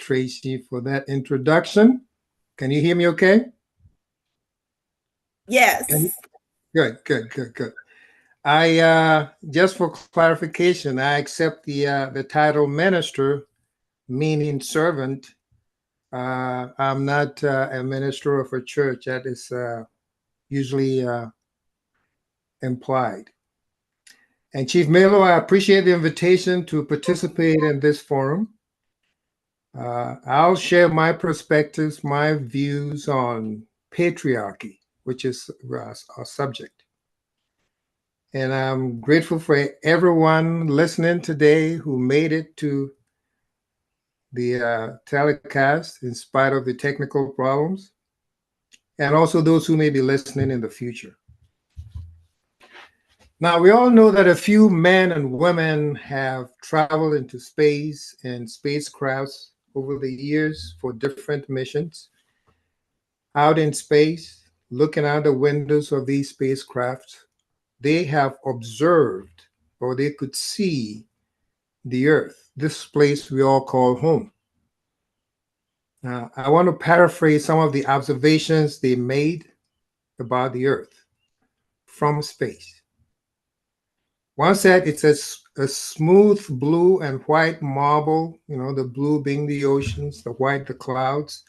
Tracy, for that introduction. Can you hear me okay? Yes. Good. I just for clarification, I accept the title minister, meaning servant. I'm not a minister of a church. That is usually implied. And Chief Melo, I appreciate the invitation to participate in this forum. I'll share my perspectives, my views on patriarchy, which is our subject. And I'm grateful for everyone listening today who made it to the telecast in spite of the technical problems, and also those who may be listening in the future. Now, we all know that a few men and women have traveled into space in spacecrafts over the years for different missions. Out in space, looking out the windows of these spacecrafts, they have observed, or they could see, the Earth, this place we all call home. I want to paraphrase some of the observations they made about the Earth from space. One said it's a smooth blue and white marble, the blue being the oceans, the white the clouds.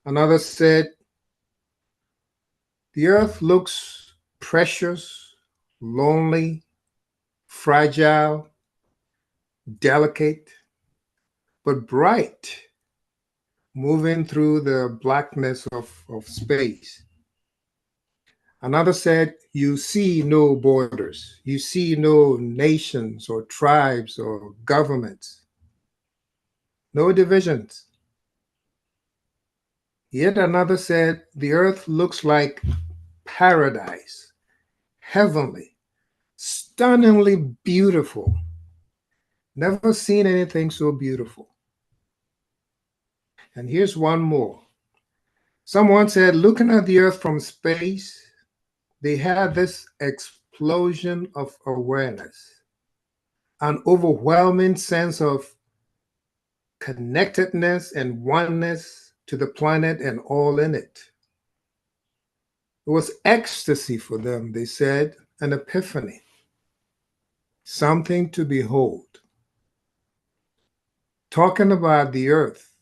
Another said the Earth looks precious, lonely, fragile, delicate, but bright, moving through the blackness of space. Another said, you see no borders. You see no nations or tribes or governments. No divisions. Yet another said, the Earth looks like paradise, heavenly, stunningly beautiful. Never seen anything so beautiful. And here's one more. Someone said, looking at the Earth from space, they had this explosion of awareness, an overwhelming sense of connectedness and oneness to the planet and all in it. It was ecstasy for them, they said, an epiphany, something to behold. Talking about the Earth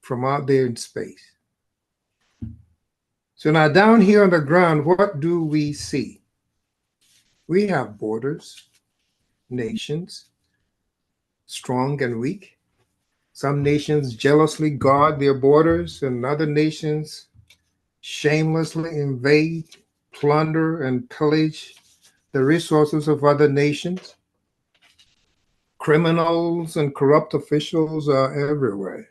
from out there in space. So now down here on the ground, what do we see? We have borders, nations, strong and weak. Some nations jealously guard their borders, and other nations shamelessly invade, plunder, and pillage the resources of other nations. Criminals and corrupt officials are everywhere.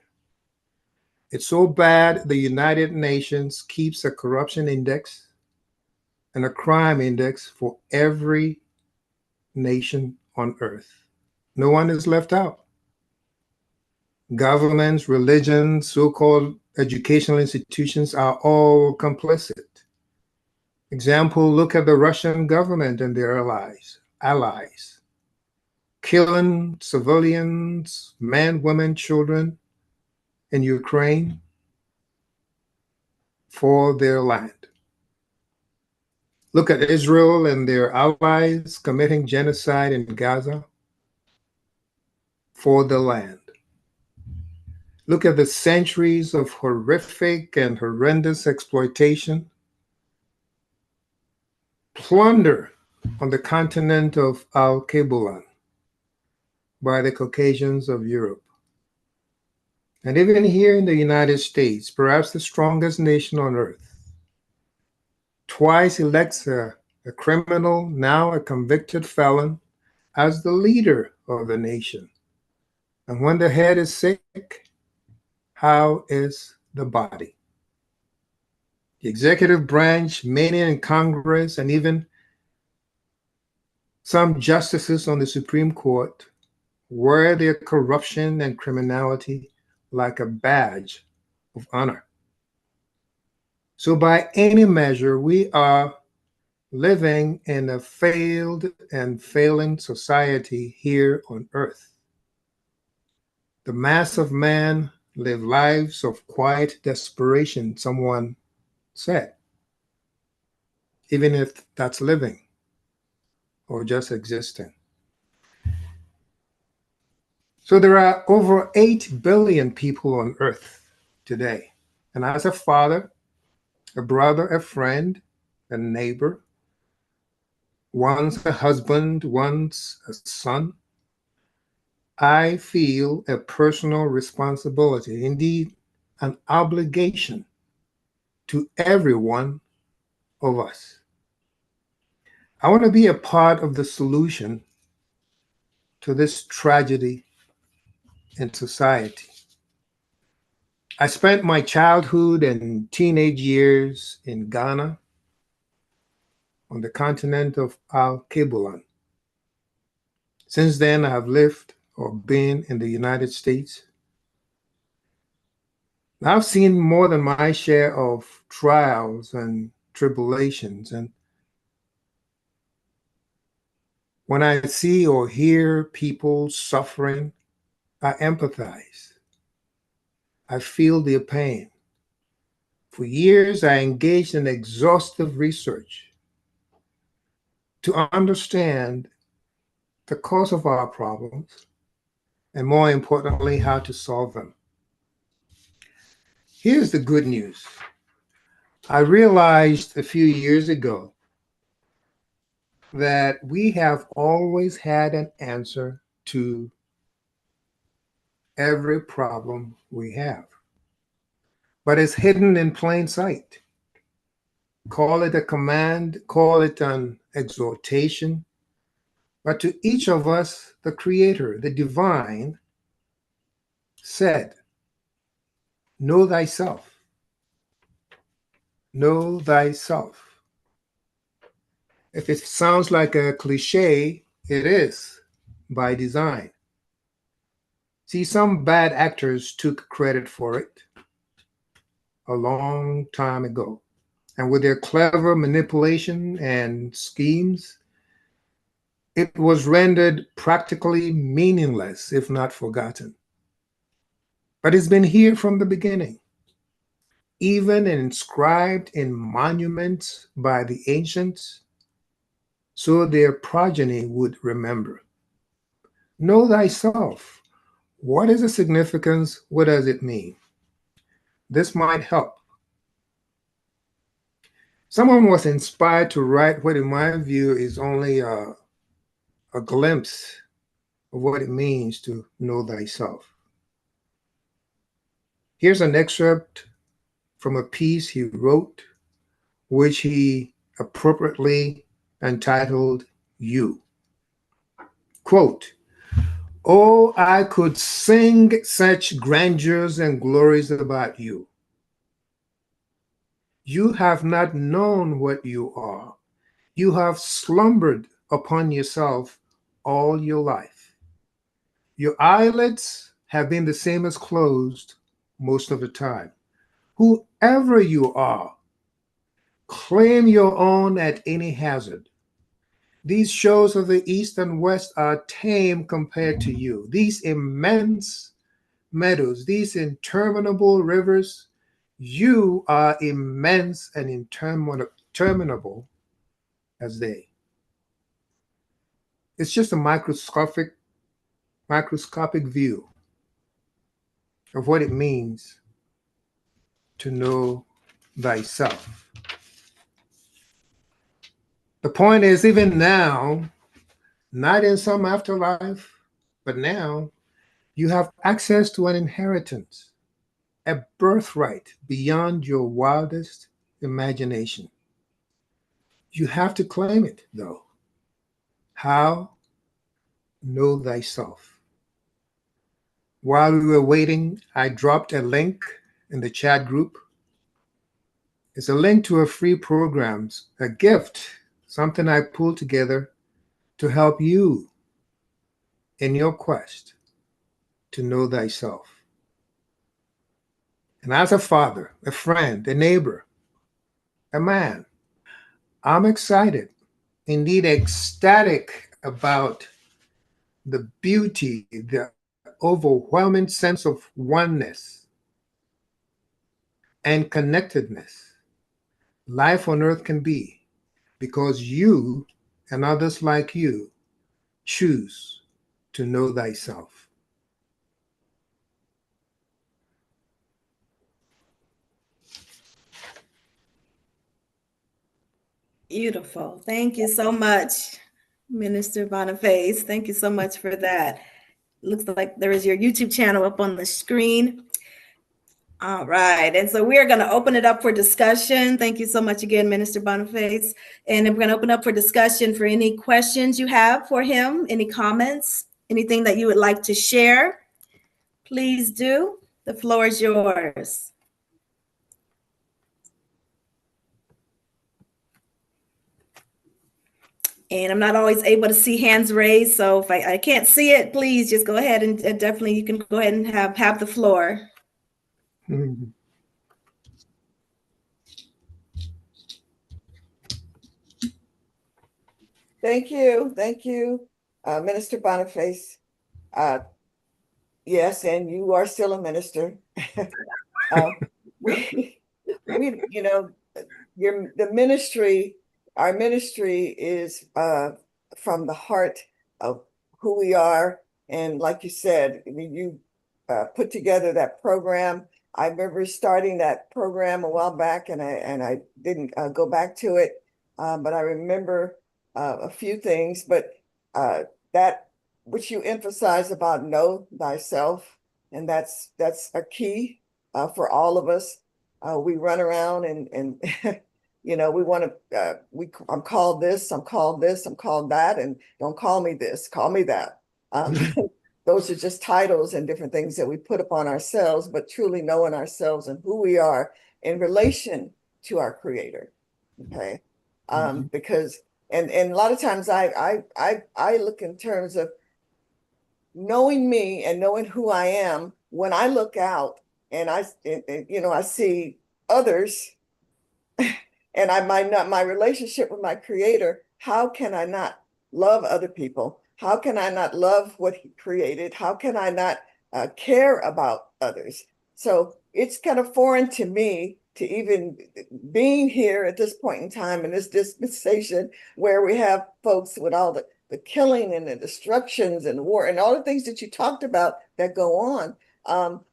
It's so bad the United Nations keeps a corruption index and a crime index for every nation on earth. No one is left out. Governments, religions, so-called educational institutions are all complicit. Example, look at the Russian government and their allies, killing civilians, men, women, children in Ukraine for their land. Look at Israel and their allies committing genocide in Gaza for the land. Look at the centuries of horrific and horrendous exploitation, plunder on the continent of Al-Kebulan by the Caucasians of Europe. And even here in the United States, perhaps the strongest nation on earth, twice elects a criminal, now a convicted felon, as the leader of the nation. And when the head is sick, how is the body? The executive branch, many in Congress, and even some justices on the Supreme Court wear their corruption and criminality like a badge of honor. So by any measure, we are living in a failed and failing society here on earth. The mass of man live lives of quiet desperation, someone said, even if that's living or just existing. So there are over 8 billion people on Earth today. And as a father, a brother, a friend, a neighbor, once a husband, once a son, I feel a personal responsibility, indeed, an obligation to every one of us. I want to be a part of the solution to this tragedy in society. I spent my childhood and teenage years in Ghana on the continent of Al-Kebulan. Since then, I have lived or been in the United States. I've seen more than my share of trials and tribulations. And when I see or hear people suffering, I empathize. I feel their pain. For years, I engaged in exhaustive research to understand the cause of our problems and, more importantly, how to solve them. Here's the good news. I realized a few years ago that we have always had an answer to every problem we have, but it's hidden in plain sight. Call it a command, call it an exhortation, but to each of us, the Creator, the divine, said, know thyself. Know thyself. If it sounds like a cliche, it is by design. See, some bad actors took credit for it a long time ago. And with their clever manipulation and schemes, it was rendered practically meaningless, if not forgotten. But it's been here from the beginning, even inscribed in monuments by the ancients, so their progeny would remember. Know thyself. What is the significance? What does it mean? This might help. Someone was inspired to write what, in my view, is only a glimpse of what it means to know thyself. Here's an excerpt from a piece he wrote, which he appropriately entitled You. Quote, "Oh, I could sing such grandeurs and glories about you. You have not known what you are. You have slumbered upon yourself all your life. Your eyelids have been the same as closed most of the time. Whoever you are, claim your own at any hazard. These shores of the east and west are tame compared to you. These immense meadows, these interminable rivers, you are immense and interminable as they." It's just a microscopic view of what it means to know thyself. The point is, even now, not in some afterlife, but now, you have access to an inheritance, a birthright beyond your wildest imagination. You have to claim it, though. How? Know thyself. While we were waiting, I dropped a link in the chat group. It's a link to a free program, a gift, something I pulled together to help you in your quest to know thyself. And as a father, a friend, a neighbor, a man, I'm excited, indeed ecstatic about the beauty, the overwhelming sense of oneness and connectedness life on earth can be, because you and others like you choose to know thyself. Beautiful. Thank you so much, Minister Boniface. Thank you so much for that. Looks like there is your YouTube channel up on the screen. All right. And so we are going to open it up for discussion. Thank you so much again, Minister Boniface. And we're going to open up for discussion for any questions you have for him, any comments, anything that you would like to share. Please do. The floor is yours. And I'm not always able to see hands raised. So if I can't see it, please just go ahead and definitely you can go ahead and have the floor. Mhm. Thank you. Thank you, Minister Boniface. Yes, and you are still a minister. we, you know, the ministry, our ministry is from the heart of who we are. And like you said, you put together that program. I remember starting that program a while back, and I didn't go back to it, but I remember a few things. But that which you emphasize about know thyself, and that's a key for all of us. We run around and we want to I'm called this, I'm called this, I'm called that, and don't call me this, call me that. Those are just titles and different things that we put upon ourselves, but truly knowing ourselves and who we are in relation to our Creator. Okay. Because and a lot of times I look in terms of knowing me and knowing who I am. When I look out and I see others, and my relationship with my Creator, how can I not love other people? How can I not love what He created? How can I not care about others? So it's kind of foreign to me to even being here at this point in time in this dispensation where we have folks with all the killing and the destructions and the war and all the things that you talked about that go on.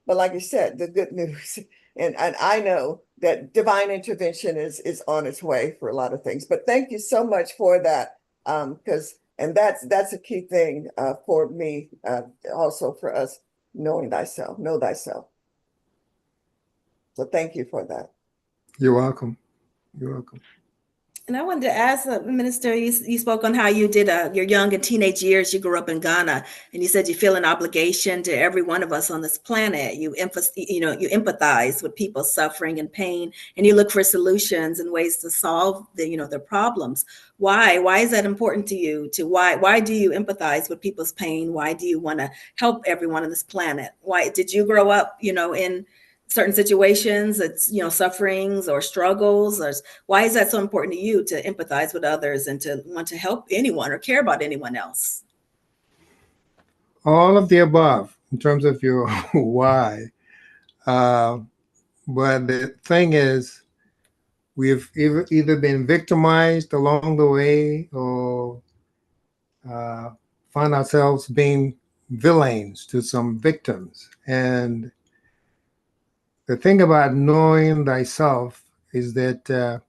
But like I said, the good news, and I know that divine intervention is on its way for a lot of things. But thank you so much for that, because that's a key thing for me, also for us, knowing thyself, know thyself. So thank you for that. You're welcome. You're welcome. And I wanted to ask, Minister, you spoke on how you did your young and teenage years. You grew up in Ghana, and you said you feel an obligation to every one of us on this planet. You empathize with people's suffering and pain, and you look for solutions and ways to solve their problems. Why? Why is that important to you? Why do you empathize with people's pain? Why do you want to help everyone on this planet? Why did you grow up, in certain situations, it's sufferings or struggles, or why is that so important to you to empathize with others and to want to help anyone or care about anyone else? All of the above in terms of your why. But the thing is, we've either been victimized along the way or uh, find ourselves being villains to some victims. And the thing about knowing thyself is that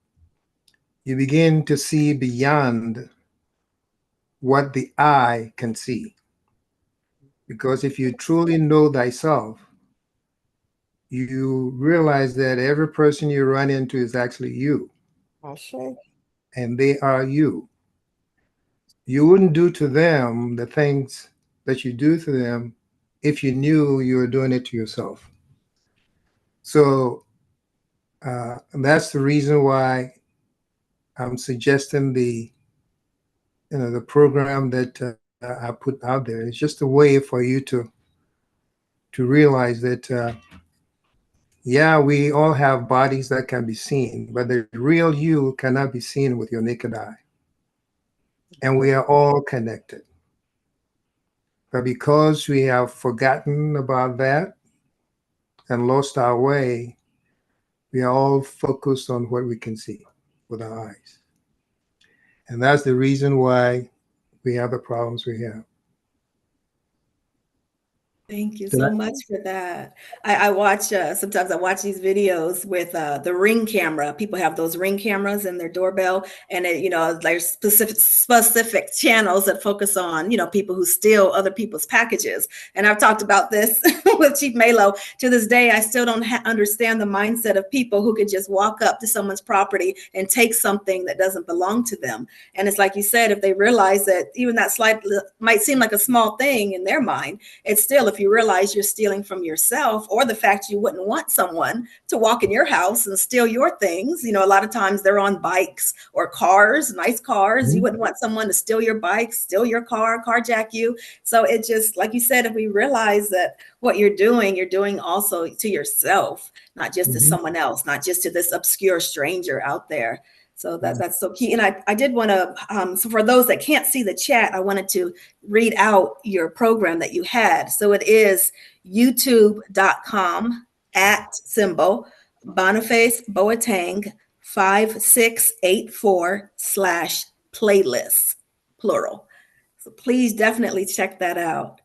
you begin to see beyond what the eye can see. Because if you truly know thyself, you realize that every person you run into is actually you, I'll share. and they are you. You wouldn't do to them the things that you do to them if you knew you were doing it to yourself. So that's the reason why I'm suggesting the program that I put out there. It's just a way for you to realize that yeah, we all have bodies that can be seen, but the real you cannot be seen with your naked eye. And we are all connected. But because we have forgotten about that and lost our way, We are all focused on what we can see with our eyes. And that's the reason why we have the problems we have. Thank you so much for that. I watch, sometimes I watch these videos with the Ring camera. People have those Ring cameras in their doorbell, and there's specific channels that focus on, people who steal other people's packages. And I've talked about this with Chief Malo. To this day, I still don't understand the mindset of people who could just walk up to someone's property and take something that doesn't belong to them. And it's like you said, if they realize that even that slight might seem like a small thing in their mind, it's still, if you realize you're stealing from yourself, or the fact you wouldn't want someone to walk in your house and steal your things. A lot of times they're on bikes or cars, nice cars. Mm-hmm. You wouldn't want someone to steal your bike, steal your car, carjack you. So it just, like you said, if we realize that what you're doing also to yourself, not just to someone else, not just to this obscure stranger out there. So that's so key. And I did want to, so for those that can't see the chat, I wanted to read out your program that you had. So it is youtube.com/Boniface Boateng 5684/playlists, plural. So please definitely check that out.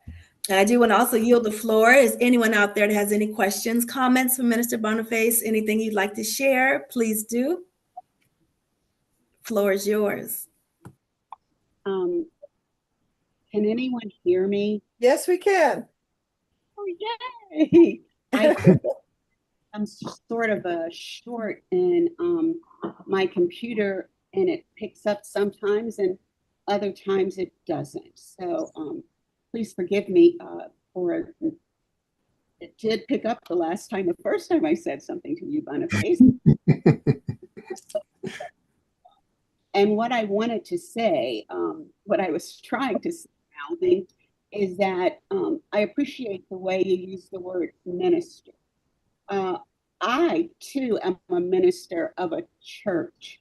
And I do want to also yield the floor. Is anyone out there that has any questions, comments for Minister Boniface, anything you'd like to share, please do. Floor is yours. Can anyone hear me? Yes, we can. Oh, yay! I'm sort of short in my computer, and it picks up sometimes, and other times it doesn't. So please forgive me for it did pick up the first time I said something to you, Boniface. And what I wanted to say, what I was trying to say, is that I appreciate the way you use the word minister. I, too, am a minister of a church.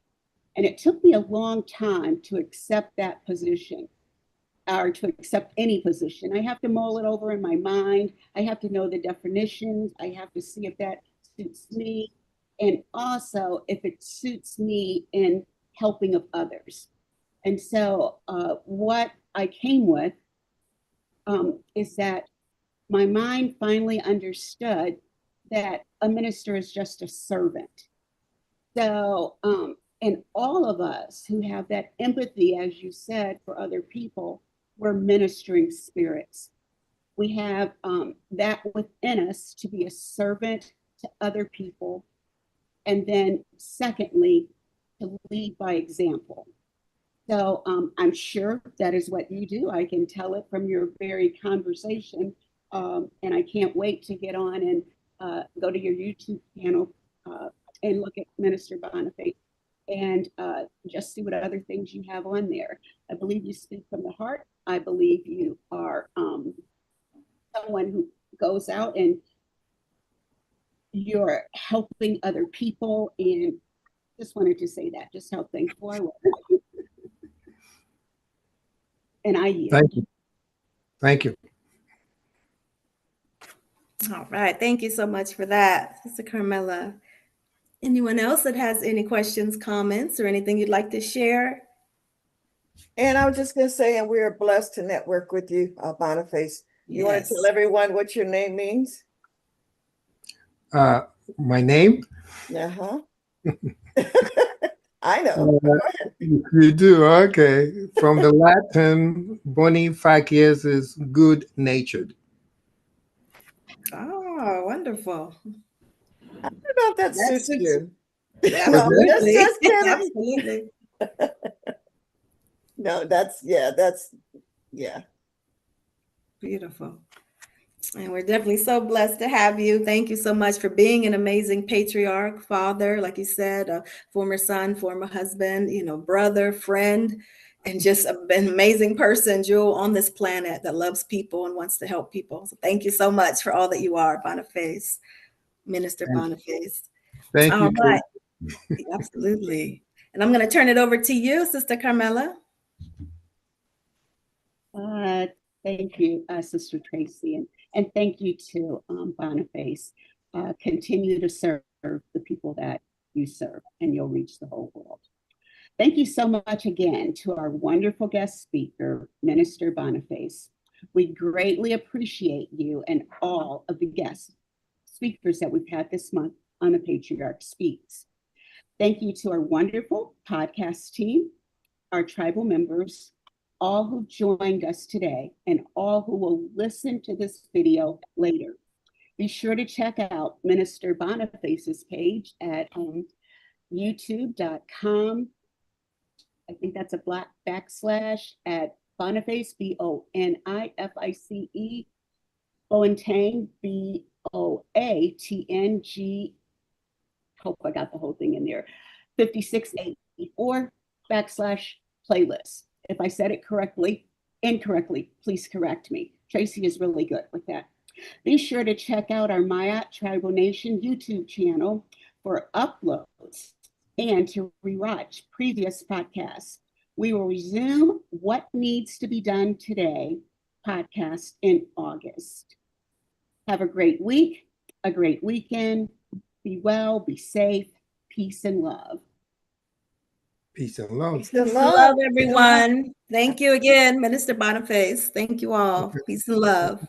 And it took me a long time to accept that position, or to accept any position. I have to mull it over in my mind. I have to know the definitions. I have to see if that suits me. And also, if it suits me in helping of others. And so what I came with is that my mind finally understood that a minister is just a servant. So, and all of us who have that empathy, as you said, for other people, we're ministering spirits. We have that within us to be a servant to other people. And then secondly, to lead by example. So I'm sure that is what you do. I can tell it from your very conversation. And I can't wait to get on and go to your YouTube channel and look at Minister Boniface and just see what other things you have on there. I believe you speak from the heart. I believe you are someone who goes out and you're helping other people, and just wanted to say that, just help things forward. And I yield. Thank you. Thank you. All right. Thank you so much for that, Sister Carmela. Anyone else that has any questions, comments, or anything you'd like to share? And I was just going to say, and we are blessed to network with you, Boniface. You want to tell everyone what your name means? My name? Uh-huh. I know. You do? Okay. From the Latin, Bonifacius is good-natured. Oh, wonderful. I don't know if that suits you. Absolutely. Just kidding. Absolutely. No, that's. Beautiful. And we're definitely so blessed to have you. Thank you so much for being an amazing patriarch, father, like you said, a former son, former husband, brother, friend, and just an amazing person, jewel on this planet that loves people and wants to help people. So thank you so much for all that you are, Boniface, Minister Boniface. Thank you. All right. Absolutely. And I'm going to turn it over to you, Sister Carmela. Thank you, Sister Tracy, and thank you to Boniface. Continue to serve the people that you serve, and you'll reach the whole world. Thank you so much again to our wonderful guest speaker, Minister Boniface. We greatly appreciate you and all of the guest speakers that we've had this month on the Patriarch Speaks. Thank you to our wonderful podcast team, our tribal members, all who joined us today, and all who will listen to this video later. Be sure to check out Minister Boniface's page at youtube.com. I think that's a / at Boniface, Bonifice, Boateng, Boatng. Hope I got the whole thing in there. 5684 / playlist. If I said it incorrectly, please correct me. Tracy is really good with that. Be sure to check out our MAAT Tribal Nation YouTube channel for uploads and to rewatch previous podcasts. We will resume What Needs to Be Done Today podcast in August. Have a great week, a great weekend. Be well, be safe, peace and love. Peace and love. Peace and Love everyone. Thank you again, Minister Boniface. Thank you all. Peace and love.